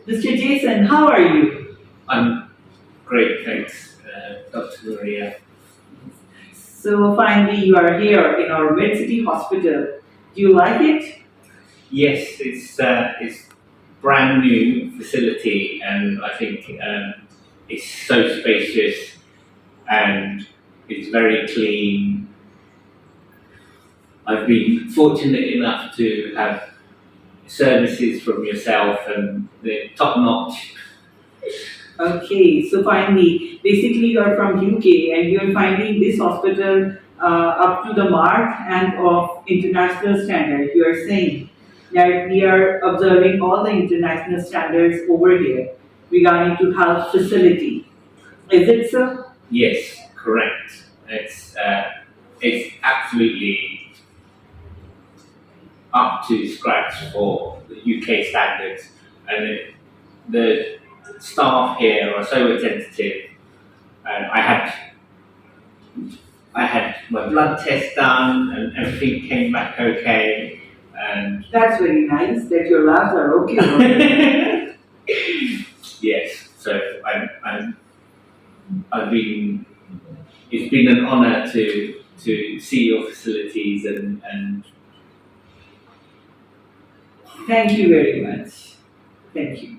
Mr. Jason, how are you? I'm great, thanks, Dr. Maria. So finally you are here in our MIDCITY hospital. Do you like it? Yes, it's brand new facility, and I think it's so spacious and it's very clean. I've been fortunate enough to have services from yourself, and they're top notch. Okay, so finally, basically you are from UK and you are finding this hospital up to the mark and of international standard. You are saying that we are observing all the international standards over here regarding to health facility. Is it so? Yes, correct. It's absolutely up to scratch for the UK standards, and the staff here are so attentive. And I had my blood test done, and everything came back okay. And That's very nice that your labs are okay. yes, so it's been an honour to see your facilities and Thank you very much. Thank you.